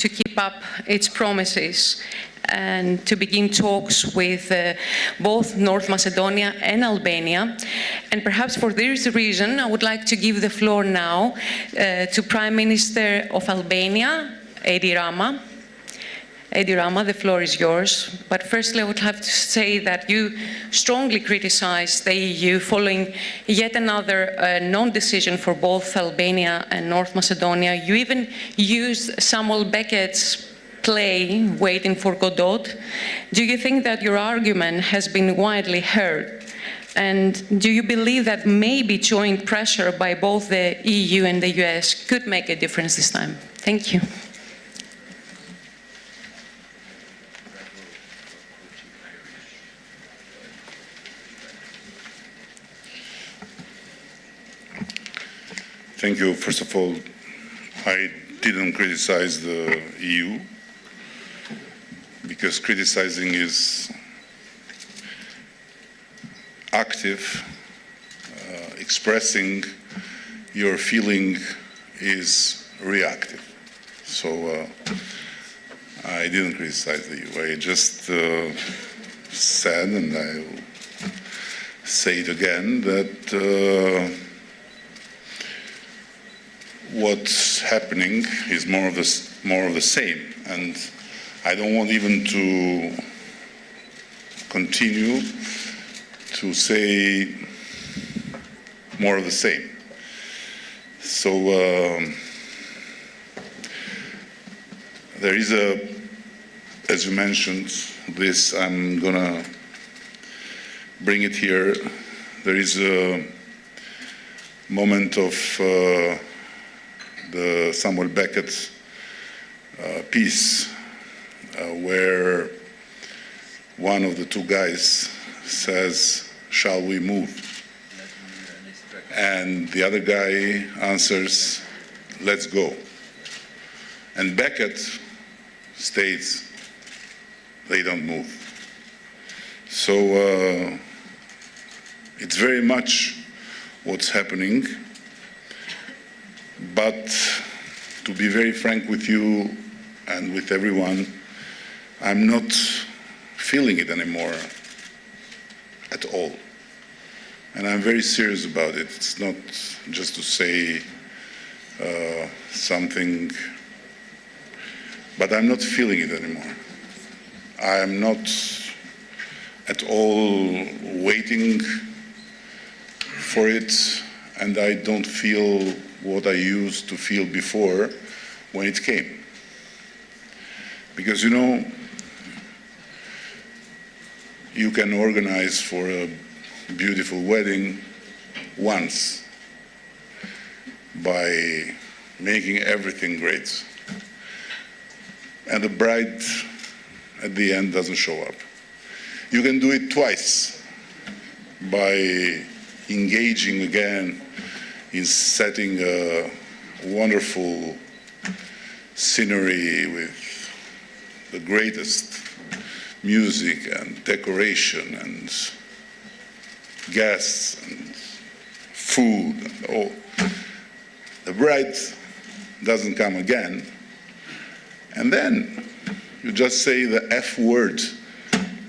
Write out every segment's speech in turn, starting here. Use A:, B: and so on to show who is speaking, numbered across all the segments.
A: to keep up its promises and to begin talks with both North Macedonia and Albania. And perhaps for this reason, I would like to give the floor now to Prime Minister of Albania, Edi Rama. Edi Rama, the floor is yours. But firstly, I would have to say that you strongly criticized the EU following yet another non-decision for both Albania and North Macedonia. You even used Samuel Beckett's play, Waiting for Godot. Do you think that your argument has been widely heard? And do you believe that maybe joint pressure by both the EU and the US could make a difference this time? Thank you.
B: Thank you. First of all, I didn't criticize the EU, because criticizing is active, expressing your feeling is reactive. So I didn't criticize the EU. I just said, and I will say it again, that what's happening is more of the same, and I don't want even to continue to say more of the same. So there is as you mentioned, this, I'm gonna bring it here. There is a moment of the Samuel Beckett piece where one of the two guys says, "Shall we move?" And the other guy answers, "Let's go." And Beckett states, "They don't move." So it's very much what's happening. But to be very frank with you and with everyone, I'm not feeling it anymore at all. And I'm very serious about it. It's not just to say something, but I'm not feeling it anymore. I'm not at all waiting for it, and I don't feel what I used to feel before when it came. Because, you know, you can organize for a beautiful wedding once by making everything great, and the bride at the end doesn't show up. You can do it twice by engaging again in setting a wonderful scenery with the greatest music and decoration and guests and food and all. The bride doesn't come again, and then you just say the F word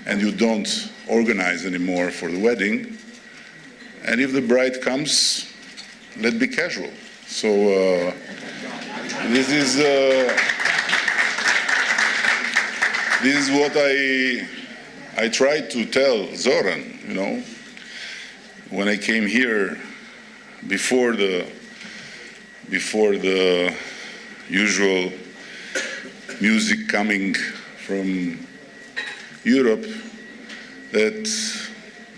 B: and you don't organize anymore for the wedding. And if the bride comes, let's be casual. So this is what I tried to tell Zoran, you know, when I came here before the usual music coming from Europe, that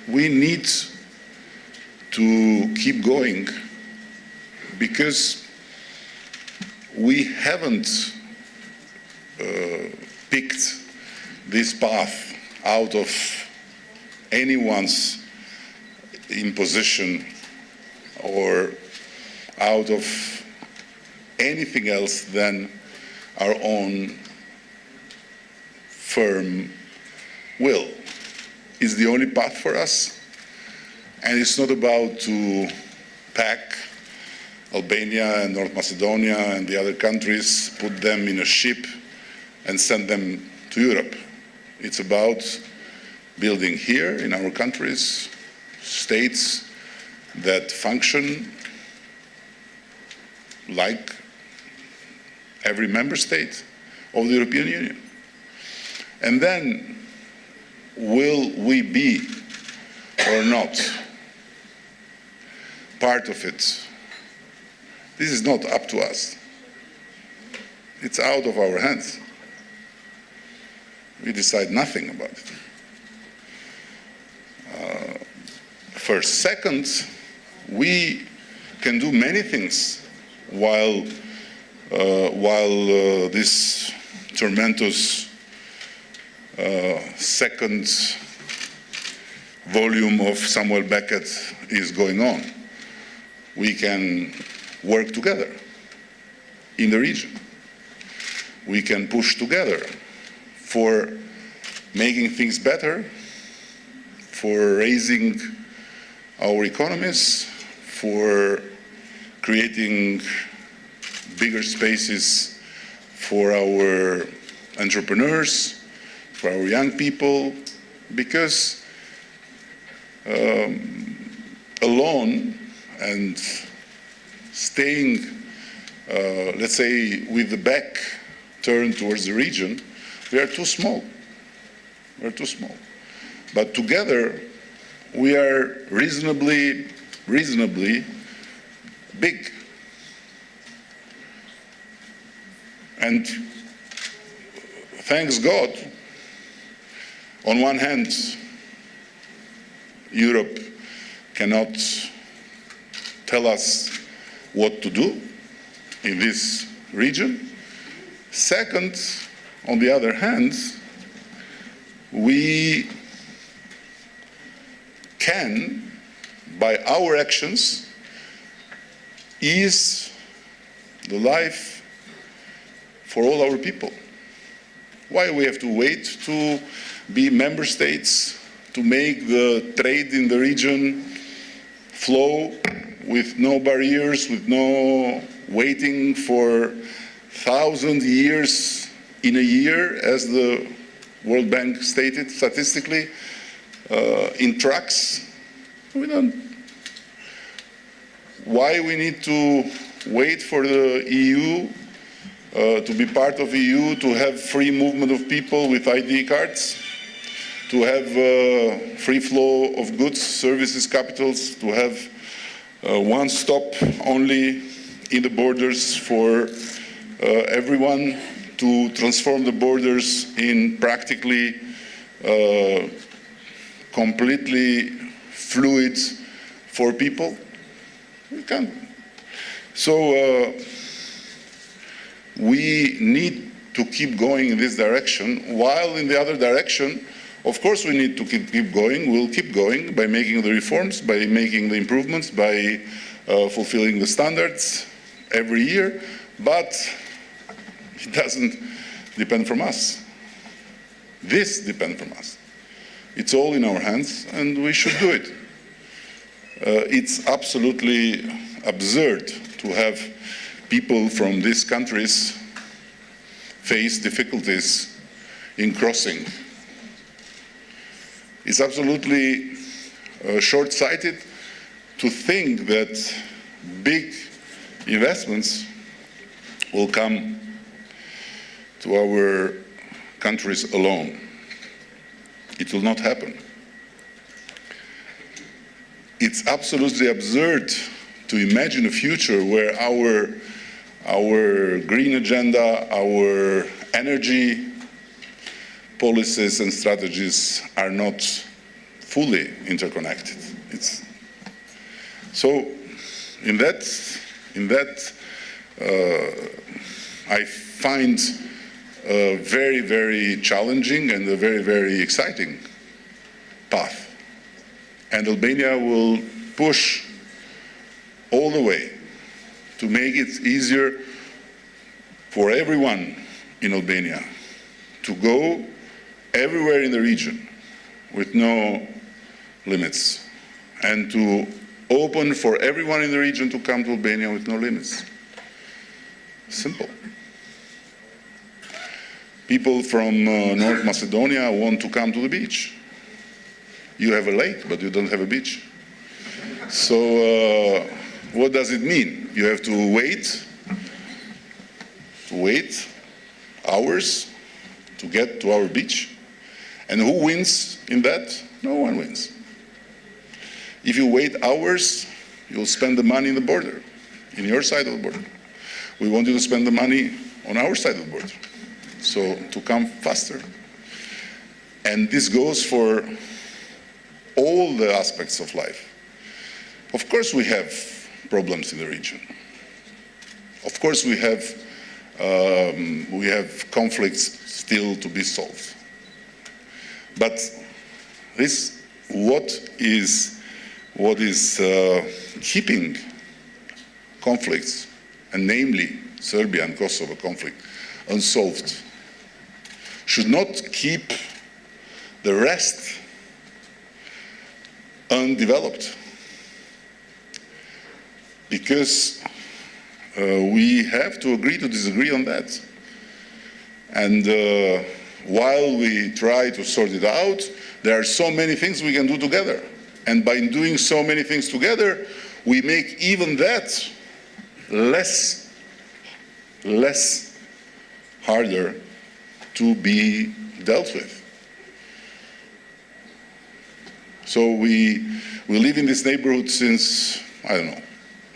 B: we need to keep going, because we haven't picked this path out of anyone's imposition or out of anything else than our own firm will. It's the only path for us, and it's not about to pack Albania and North Macedonia and the other countries, put them in a ship and send them to Europe. It's about building here in our countries states that function like every member state of the European Union. And then, will we be or not part of it? This is not up to us. It's out of our hands. We decide nothing about it. First. Second, we can do many things while this tormentous second volume of Samuel Beckett is going on. We can work together in the region. We can push together for making things better, for raising our economies, for creating bigger spaces for our entrepreneurs, for our young people, because alone and staying, let's say, with the back turned towards the region, we are too small. We're too small. But together, we are reasonably big. And thanks God, on one hand, Europe cannot tell us what to do in this region. Second, on the other hand, we can, by our actions, ease the life for all our people. Why we have to wait to be member states to make the trade in the region flow with no barriers, with no waiting for 1,000 years in a year, as the World Bank stated statistically, in trucks? We don't. Why we need to wait for the EU to be part of EU, to have free movement of people with ID cards, to have free flow of goods, services, capitals, to have one stop only in the borders for everyone, to transform the borders in practically completely fluid for people? We can't. So we need to keep going in this direction, while in the other direction, of course, we need to keep going. We'll keep going by making the reforms, by making the improvements, by fulfilling the standards every year, but it doesn't depend from us. This depends from us. It's all in our hands, and we should do it. It's absolutely absurd to have people from these countries face difficulties in crossing. It's absolutely short-sighted to think that big investments will come to our countries alone. It will not happen. It's absolutely absurd to imagine a future where our green agenda, our energy policies and strategies are not fully interconnected. So in that I find a very, very challenging and a very, very exciting path. And Albania will push all the way to make it easier for everyone in Albania to go everywhere in the region with no limits, and to open for everyone in the region to come to Albania with no limits. Simple. People from North Macedonia want to come to the beach. You have a lake, but you don't have a beach. So what does it mean? You have to wait hours to get to our beach. And who wins in that? No one wins. If you wait hours, you'll spend the money in the border, in your side of the border. We want you to spend the money on our side of the border, so to come faster. And this goes for all the aspects of life. Of course we have problems in the region. Of course we have conflicts still to be solved. But what is keeping conflicts, and namely Serbia and Kosovo conflict, unsolved, should not keep the rest undeveloped. Because we have to agree to disagree on that. And while we try to sort it out, there are so many things we can do together. And by doing so many things together, we make even that less harder to be dealt with. So we live in this neighborhood since, I don't know,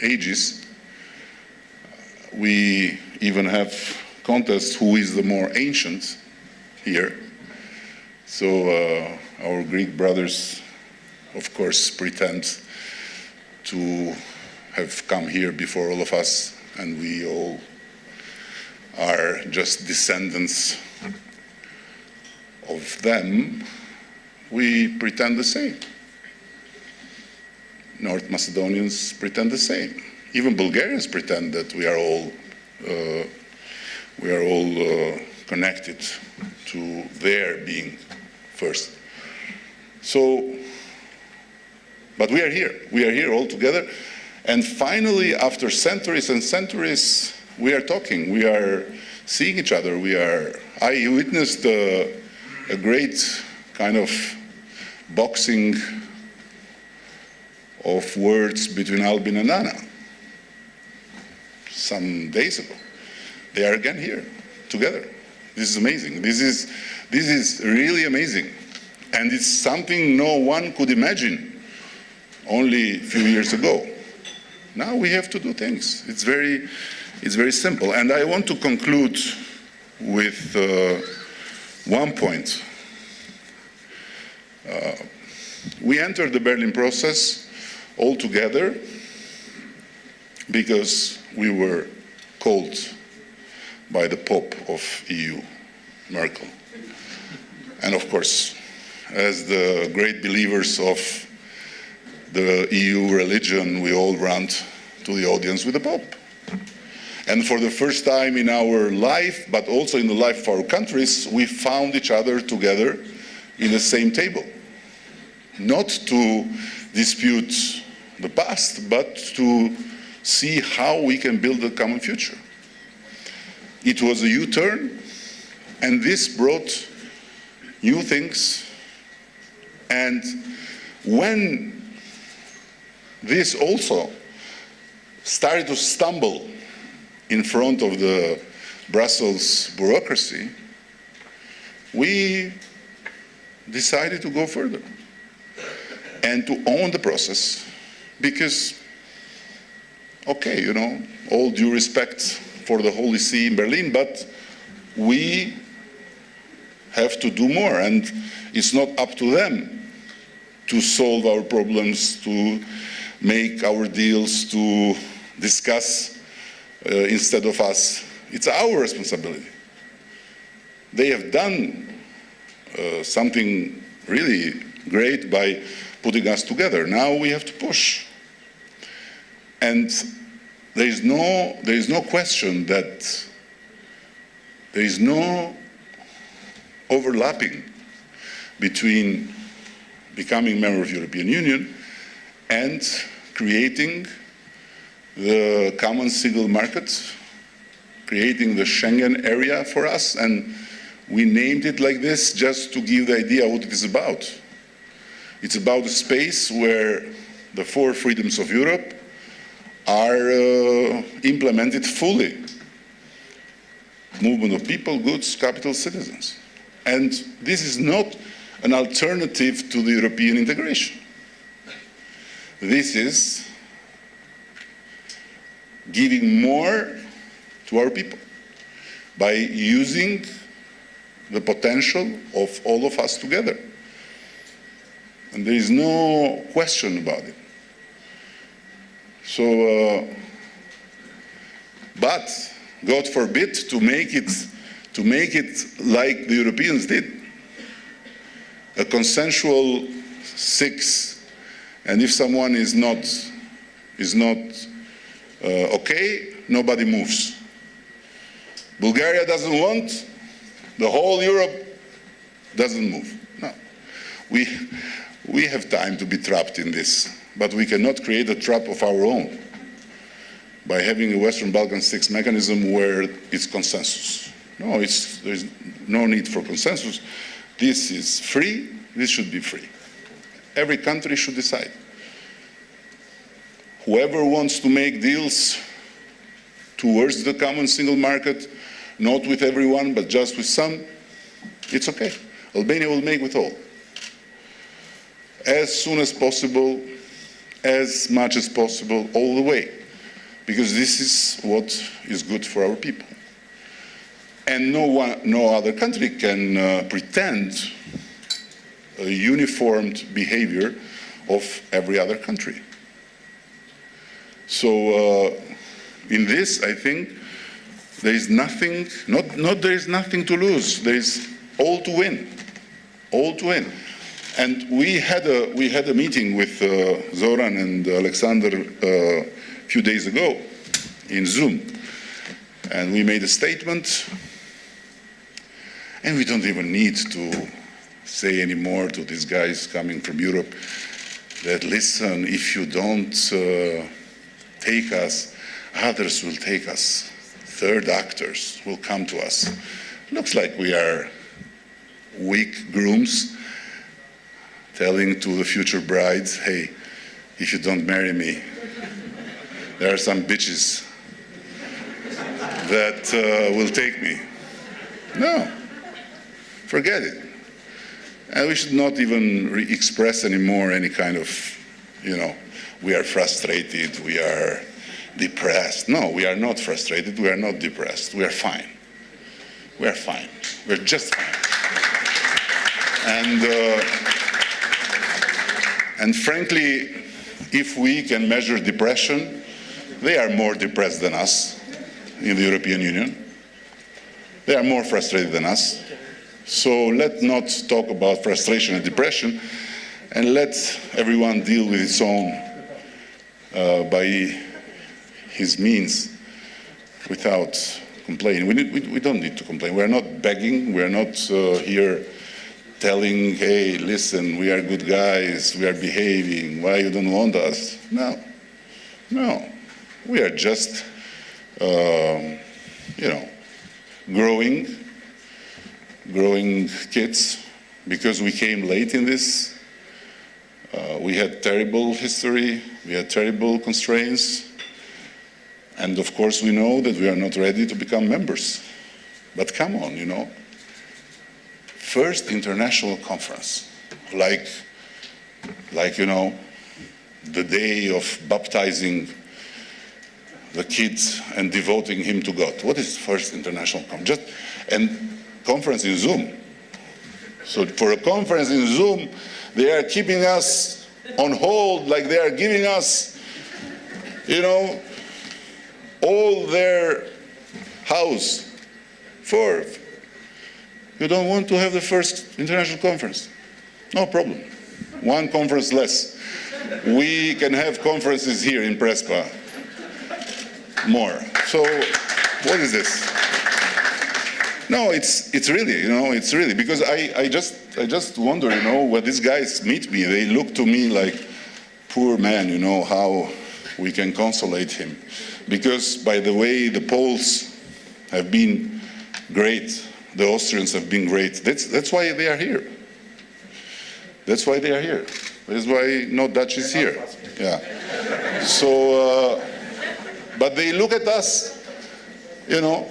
B: ages. We even have contests who is the more ancient here. So our Greek brothers, of course, pretend to have come here before all of us, and we all are just descendants of them. We pretend the same. North Macedonians pretend the same. Even Bulgarians pretend that we are all connected to their being first. So, but we are here. We are here all together. And finally, after centuries and centuries, we are talking. We are seeing each other. I witnessed a great kind of boxing of words between Albin and Anna some days ago. They are again here, together. This is amazing. This is really amazing. And it's something no one could imagine only a few years ago. Now we have to do things. It's very simple. And I want to conclude with one point. We entered the Berlin process all together because we were called by the Pope of EU, Merkel. And of course, as the great believers of the EU religion, we all ran to the audience with the Pope. And for the first time in our life, but also in the life of our countries, we found each other together in the same table. Not to dispute the past, but to see how we can build a common future. It was a U-turn, and this brought new things. And when this also started to stumble in front of the Brussels bureaucracy, we decided to go further and to own the process. Because, okay, you know, all due respect for the Holy See in Berlin, but we have to do more, and it's not up to them to solve our problems, to make our deals, to discuss instead of us. It's our responsibility. They have done something really great by putting us together. Now we have to push. And there is no question that there is no overlapping between becoming member of the European Union and creating the common single market, creating the Schengen area for us. And We named it like this just to give the idea what it is about. It's about a space where the 4 freedoms of Europe are implemented fully. Movement of people, goods, capital, citizens. And this is not an alternative to the European integration. This is giving more to our people by using the potential of all of us together. And there is no question about it. So, but God forbid to make it like the Europeans did, a consensual 6, and if someone is not okay, nobody moves. Bulgaria doesn't want, the whole Europe doesn't move. No, we have time to be trapped in this, but we cannot create a trap of our own by having a Western Balkan 6 mechanism where it's consensus. No, there's no need for consensus. This is free, this should be free. Every country should decide. Whoever wants to make deals towards the common single market, not with everyone, but just with some, it's okay. Albania will make with all. As soon as possible, as much as possible, all the way. Because this is what is good for our people. And no other country can pretend a uniformed behavior of every other country. So in this, I think, there is nothing, not there is nothing to lose, there is all to win, all to win. And we had a meeting with Zoran and Alexander a few days ago in Zoom, and we made a statement, and we don't even need to say anymore to these guys coming from Europe that, listen, if you don't take us, others will take us. Third actors will come to us. Looks like we are weak grooms telling to the future brides, hey, if you don't marry me, there are some bitches that will take me. No, forget it. And we should not even express anymore any kind of, we are frustrated, we are depressed. No, we are not frustrated, we are not depressed, we are fine. We are fine, we're just fine. And frankly, if we can measure depression, they are more depressed than us in the European Union. They are more frustrated than us. So let's not talk about frustration and depression, and let everyone deal with its own by his means without complaining. We don't need to complain. We are not begging. We are not here telling, hey, listen, we are good guys, we are behaving, why you don't want us? No, no. We are just, growing kids, because we came late in this. We had terrible history, we had terrible constraints, and of course we know that we are not ready to become members. But come on, First international conference, like the day of baptizing the kids and devoting him to God. What is first international conference? And conference in Zoom. So for a conference in Zoom, they are keeping us on hold, like they are giving us, all their house for. You don't want to have the first international conference? No problem. One conference less. We can have conferences here in Prespa. More. So, what is this? No, it's really, it's really, because I just wonder, when these guys meet me, they look to me like, poor man, how we can consolate him. Because, by the way, the polls have been great. The Austrians have been great. That's why they are here. That's why they are here. That's why no Dutch is here. Yeah. So, but they look at us, you know,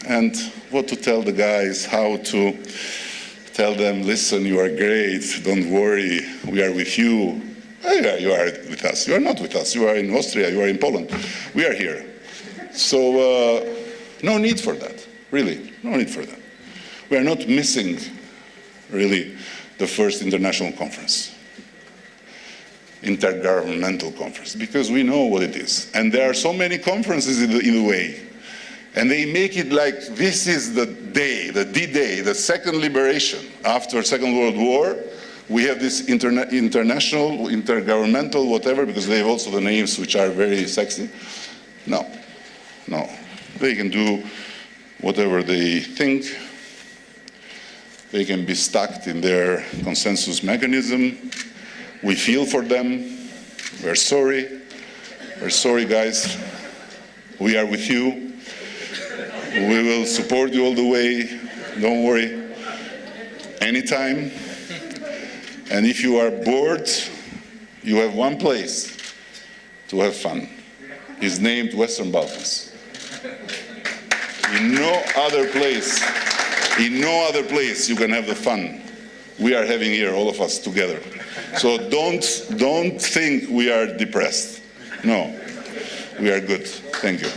B: and what to tell the guys, how to tell them, listen, you are great, don't worry, we are with you. Oh, yeah, you are with us. You are not with us. You are in Austria, you are in Poland. We are here. So no need for that, really, no need for that. We are not missing, really, the first international conference, intergovernmental conference, because we know what it is. And there are so many conferences in the way. And they make it like this is the day, the D-Day, the second liberation after Second World War. We have this international, intergovernmental, whatever, because they have also the names which are very sexy. No, no. They can do whatever they think. They can be stuck in their consensus mechanism. We feel for them. We're sorry. We're sorry, guys. We are with you. We will support you all the way. Don't worry. Anytime. And if you are bored, you have one place to have fun. It's named Western Balkans. In no other place you can have the fun we are having here, all of us together. So don't think we are depressed. No, we are good. Thank you.